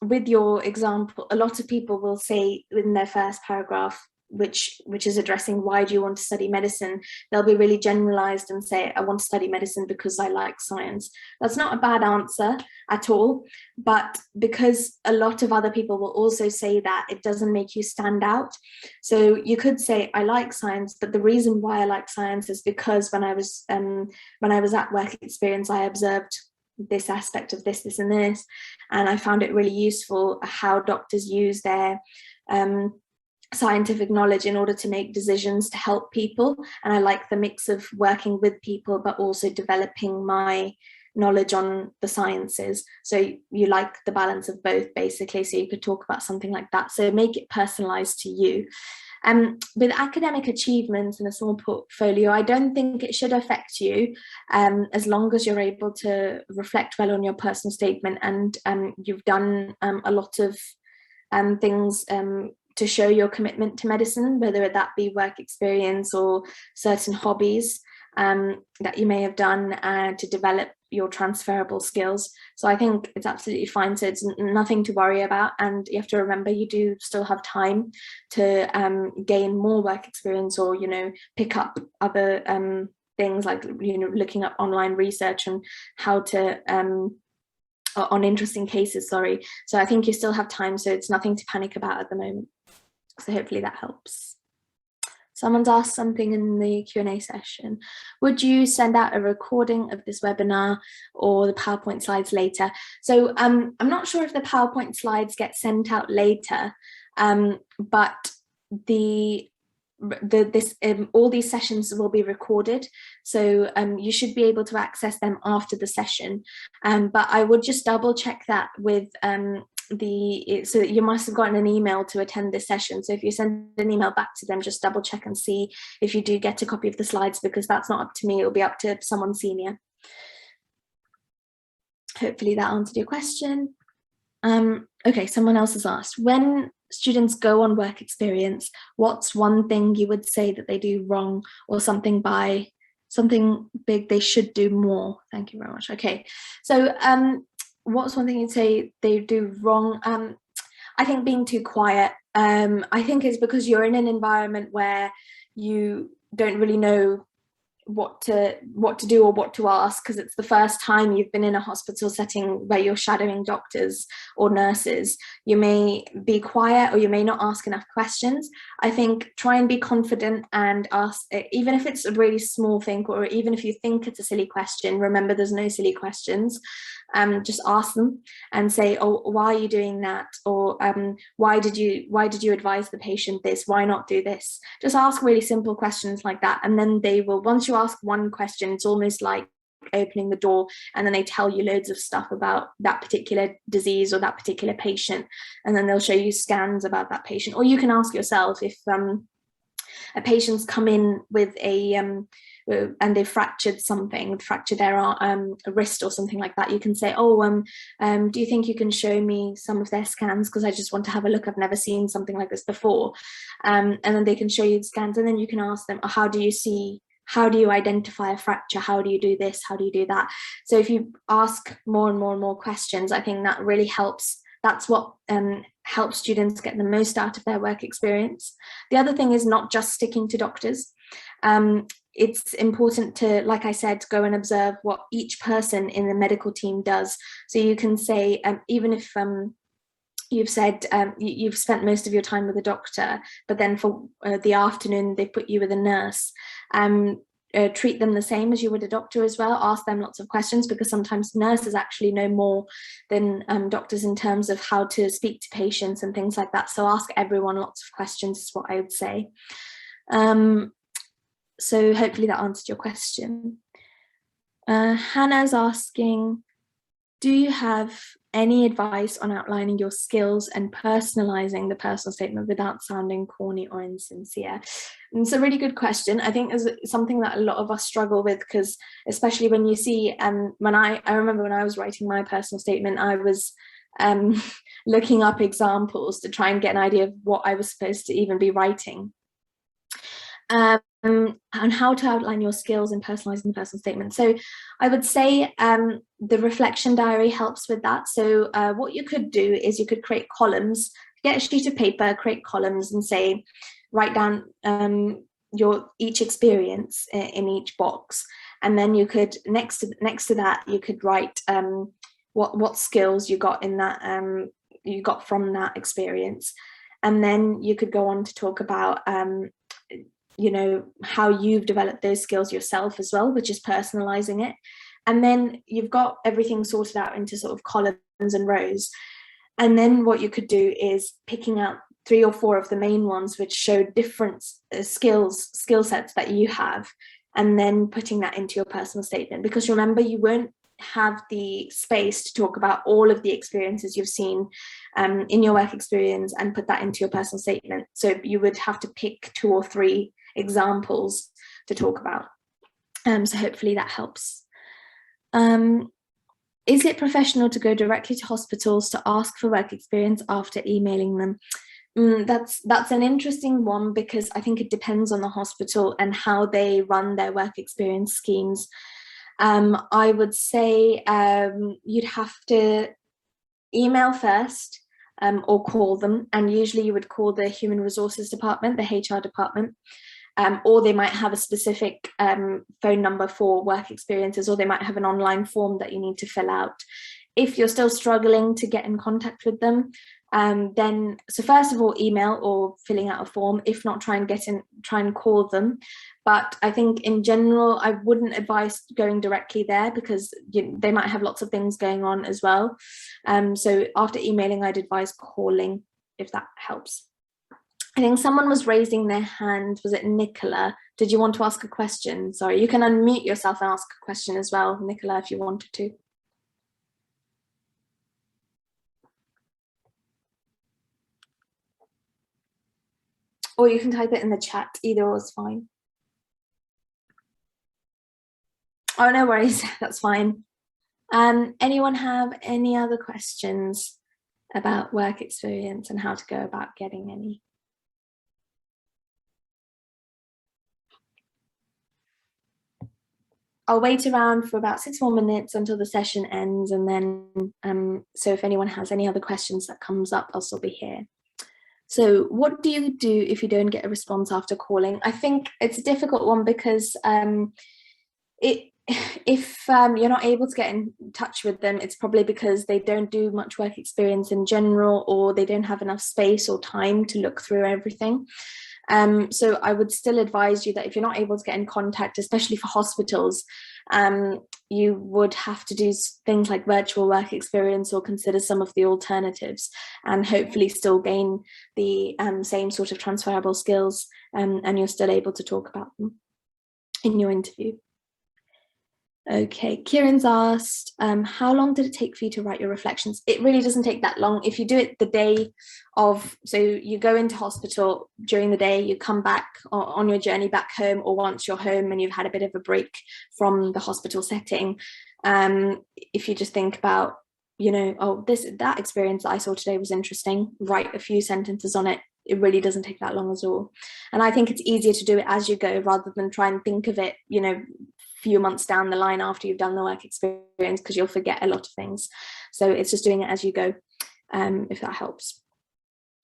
with your example, a lot of people will say in their first paragraph, which is addressing why do you want to study medicine, they'll be really generalized and say, I want to study medicine because I like science. That's not a bad answer at all, but because a lot of other people will also say that, it doesn't make you stand out. So you could say, I like science, but the reason why I like science is because when I was at work experience, I observed this aspect of this and this, and I found it really useful how doctors use their scientific knowledge in order to make decisions to help people. And I like the mix of working with people but also developing my knowledge on the sciences. So you like the balance of both, basically. So you could talk about something like that. So make it personalized to you. With academic achievements in a small portfolio, I don't think it should affect you, as long as you're able to reflect well on your personal statement and you've done a lot of things to show your commitment to medicine, whether that be work experience or certain hobbies that you may have done to develop your transferable skills. So I think it's absolutely fine. So it's nothing to worry about. And you have to remember, you do still have time to gain more work experience, or, pick up other things like, looking up online research on how to on interesting cases, sorry. So I think you still have time, so it's nothing to panic about at the moment. So hopefully that helps. Someone's asked something in the Q&A session. Would you send out a recording of this webinar or the PowerPoint slides later? So I'm not sure if the PowerPoint slides get sent out later, but all these sessions will be recorded, so you should be able to access them after the session, but I would just double check that with so you must have gotten an email to attend this session. So if you send an email back to them, just double check and see if you do get a copy of the slides, because that's not up to me, it'll be up to someone senior. Hopefully that answered your question. Okay, someone else has asked, when students go on work experience, what's one thing you would say that they do wrong, or something big they should do more? Thank you very much. Okay, so what's one thing you'd say they do wrong? I think being too quiet. I think it's because you're in an environment where you don't really know what to do or what to ask, because it's the first time you've been in a hospital setting where you're shadowing doctors or nurses. You may be quiet, or you may not ask enough questions. I think try and be confident and ask, even if it's a really small thing, or even if you think it's a silly question, remember there's no silly questions. Just ask them and say, oh, why are you doing that? Or why did you advise the patient this? Why not do this? Just ask really simple questions like that, and then they will, once you ask one question, it's almost like opening the door, and then they tell you loads of stuff about that particular disease or that particular patient, and then they'll show you scans about that patient. Or you can ask yourself, if a patient's come in with and they've fractured their wrist or something like that, you can say, oh, do you think you can show me some of their scans, because I just want to have a look, I've never seen something like this before. And then they can show you the scans, and then you can ask them, oh, how do you identify a fracture? How do you do this? How do you do that? So if you ask more and more and more questions, I think that really helps. That's what helps students get the most out of their work experience. The other thing is not just sticking to doctors. It's important to, like I said, go and observe what each person in the medical team does. So you can say, even if you've said you've spent most of your time with a doctor, but then for the afternoon they put you with a nurse, treat them the same as you would a doctor as well. Ask them lots of questions, because sometimes nurses actually know more than doctors in terms of how to speak to patients and things like that. So ask everyone lots of questions is what I would say. So hopefully that answered your question. Hannah's asking, do you have any advice on outlining your skills and personalizing the personal statement without sounding corny or insincere? And it's a really good question. I think it's something that a lot of us struggle with, because especially when you see, when I remember when I was writing my personal statement, I was looking up examples to try and get an idea of what I was supposed to even be writing. And how to outline your skills in personalizing the personal statement. So I would say the reflection diary helps with that. So what you could do is you could create columns, get a sheet of paper, create columns, and say, write down your each experience in each box. And then you could, next to that, you could write what skills you got in that, you got from that experience. And then you could go on to talk about you know, how you've developed those skills yourself as well, which is personalizing it. And then you've got everything sorted out into sort of columns and rows. And then what you could do is picking out 3 or 4 of the main ones which show different skill sets that you have, and then putting that into your personal statement. Because remember, you won't have the space to talk about all of the experiences you've seen in your work experience and put that into your personal statement. So you would have to pick 2 or 3 examples to talk about. So hopefully that helps. Is it professional to go directly to hospitals to ask for work experience after emailing them? That's an interesting one, because I think it depends on the hospital and how they run their work experience schemes. I would say you'd have to email first or call them, and usually you would call the human resources department, the HR department, or they might have a specific phone number for work experiences, or they might have an online form that you need to fill out. If you're still struggling to get in contact with them, then so first of all, email or filling out a form. If not, try and call them. But I think in general, I wouldn't advise going directly there, because they might have lots of things going on as well. So after emailing, I'd advise calling, if that helps. I think someone was raising their hand. Was it Nicola? Did you want to ask a question? Sorry, you can unmute yourself and ask a question as well, Nicola, if you wanted to. Or you can type it in the chat, either or is fine. Oh, no worries, that's fine. Anyone have any other questions about work experience and how to go about getting any? I'll wait around for about 6 more minutes until the session ends, and then so if anyone has any other questions that comes up, I'll still be here. So what do you do if you don't get a response after calling? I think it's a difficult one, because if you're not able to get in touch with them, it's probably because they don't do much work experience in general, or they don't have enough space or time to look through everything. So I would still advise you that if you're not able to get in contact, especially for hospitals, you would have to do things like virtual work experience, or consider some of the alternatives, and hopefully still gain the same sort of transferable skills, and you're still able to talk about them in your interview. Okay, Kieran's asked, how long did it take for you to write your reflections? It really doesn't take that long. If you do it the day of, so you go into hospital during the day, you come back on your journey back home, or once you're home and you've had a bit of a break from the hospital setting, if you just think about, you know, oh, that experience that I saw today was interesting, write a few sentences on it. It really doesn't take that long at all. And I think it's easier to do it as you go, rather than try and think of it, you know, few months down the line after you've done the work experience, because you'll forget a lot of things. So it's just doing it as you go, if that helps.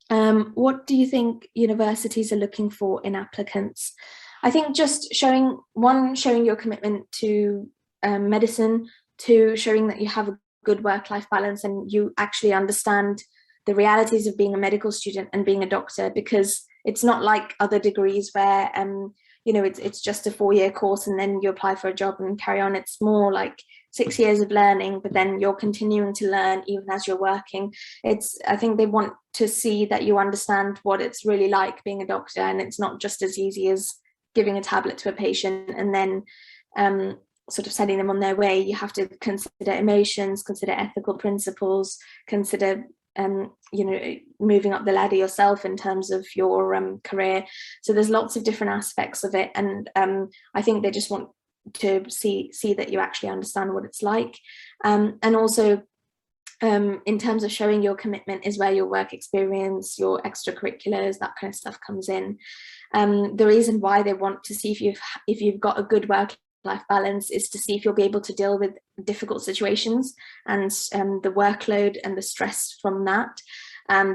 What do you think universities are looking for in applicants? I think just showing your commitment to medicine, 2, showing that you have a good work-life balance and you actually understand the realities of being a medical student and being a doctor, because it's not like other degrees where you know, it's just a 4-year course and then you apply for a job and carry on. It's more like 6 years of learning, but then you're continuing to learn even as you're working. I think they want to see that you understand what it's really like being a doctor, and it's not just as easy as giving a tablet to a patient and then sort of setting them on their way. You have to consider emotions, consider ethical principles, consider you know, moving up the ladder yourself in terms of your career. So there's lots of different aspects of it, and I think they just want to see that you actually understand what it's like, and also in terms of showing your commitment is where your work experience, your extracurriculars, that kind of stuff comes in. The reason why they want to see if you've got a good work-life balance is to see if you'll be able to deal with difficult situations and the workload and the stress from that,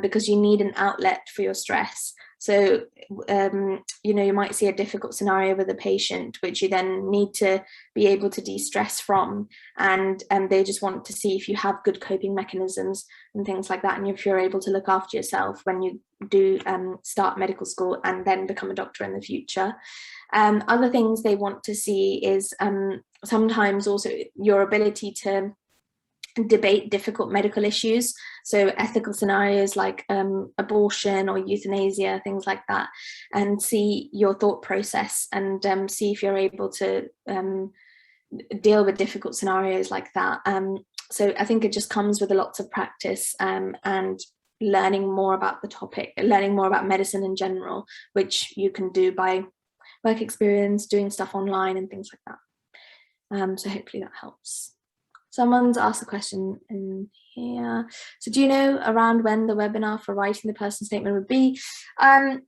because you need an outlet for your stress. So, you know, you might see a difficult scenario with a patient, which you then need to be able to de-stress from. And they just want to see if you have good coping mechanisms and things like that. And if you're able to look after yourself when you do start medical school and then become a doctor in the future. Other things they want to see is sometimes also your ability to debate difficult medical issues, so ethical scenarios like abortion or euthanasia, things like that, and see your thought process and see if you're able to deal with difficult scenarios like that. So I think it just comes with a lot of practice and learning more about the topic, learning more about medicine in general, which you can do by work experience, doing stuff online and things like that. So hopefully that helps. Someone's asked a question in here. So do you know around when the webinar for writing the personal statement would be? I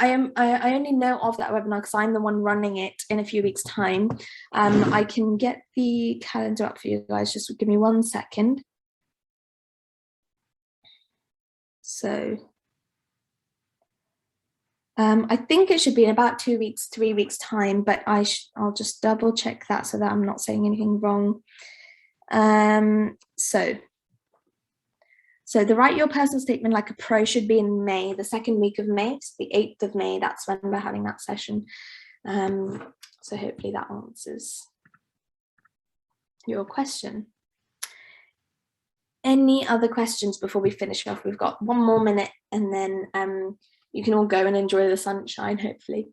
only know of that webinar because I'm the one running it in a few weeks' time. I can get the calendar up for you guys. Just give me 1 second. So I think it should be in about 2 weeks, 3 weeks time, but I'll just double check that so that I'm not saying anything wrong. So the Write Your Personal Statement Like a Pro should be in May, the 2nd week of May, so the 8th of May, that's when we're having that session. So hopefully that answers your question. Any other questions before we finish off? We've got 1 more minute and then you can all go and enjoy the sunshine, hopefully.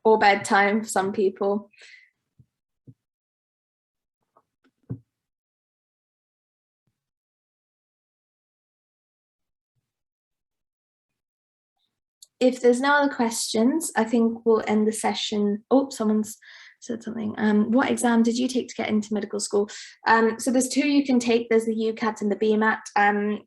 Or bedtime for some people. If there's no other questions, I think we'll end the session. Oh, someone's said something. What exam did you take to get into medical school? So there's 2 you can take. There's the UCAT and the BMAT.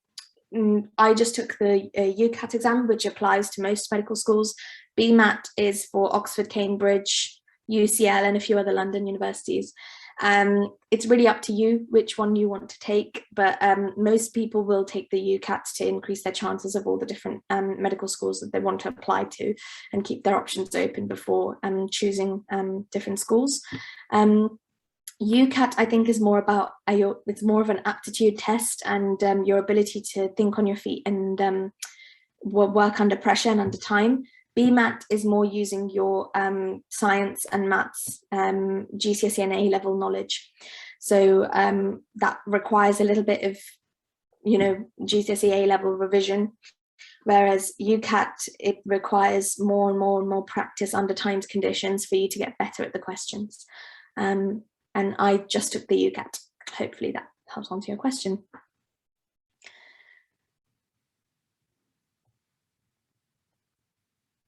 I just took the UCAT exam, which applies to most medical schools. BMAT is for Oxford, Cambridge, UCL, and a few other London universities. It's really up to you which one you want to take, but most people will take the UCAT to increase their chances of all the different medical schools that they want to apply to and keep their options open before choosing different schools. UCAT, I think, is more about it's more of an aptitude test and your ability to think on your feet and work under pressure and under time. BMAT is more using your science and maths, GCSE and A-level knowledge. So that requires a little bit of, you know, GCSE A-level revision, whereas UCAT, it requires more and more and more practice under timed conditions for you to get better at the questions. And I just took the UCAT. Hopefully that helps answer your question.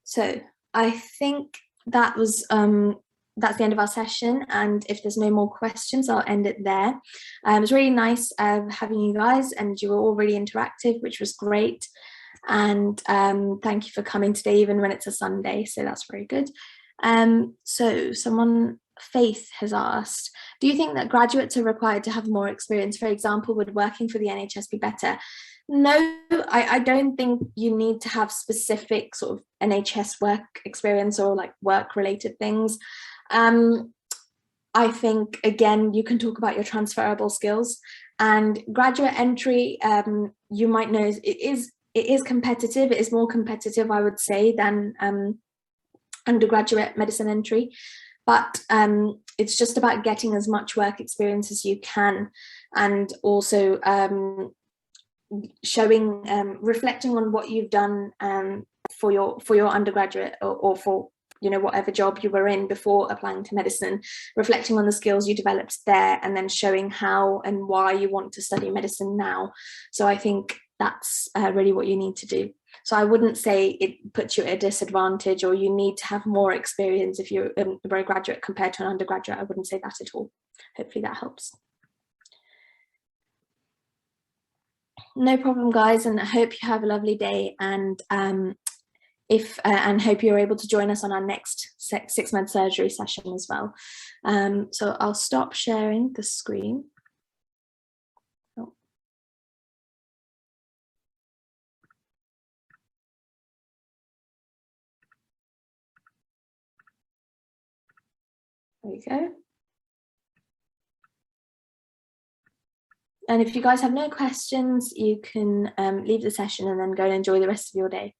So I think that was that's the end of our session, and if there's no more questions, I'll end it there. It was really nice having you guys, and you were all really interactive, which was great. And thank you for coming today, even when it's a Sunday, so that's very good. So someone, Faith, has asked, do you think that graduates are required to have more experience? For example, would working for the NHS be better? No, I don't think you need to have specific sort of NHS work experience or like work related things. I think, again, you can talk about your transferable skills, and graduate entry, you might know, it is competitive. It is more competitive, I would say, than undergraduate medicine entry, but it's just about getting as much work experience as you can, and also showing, reflecting on what you've done for your undergraduate, or for, you know, whatever job you were in before applying to medicine, reflecting on the skills you developed there, and then showing how and why you want to study medicine now. So I think that's really what you need to do. So I wouldn't say it puts you at a disadvantage, or you need to have more experience if you're a graduate compared to an undergraduate. I wouldn't say that at all. Hopefully that helps. No problem, guys, and I hope you have a lovely day, and and hope you're able to join us on our next 6-month surgery session as well. So I'll stop sharing the screen. Oh. There we go. And if you guys have no questions, you can leave the session and then go and enjoy the rest of your day.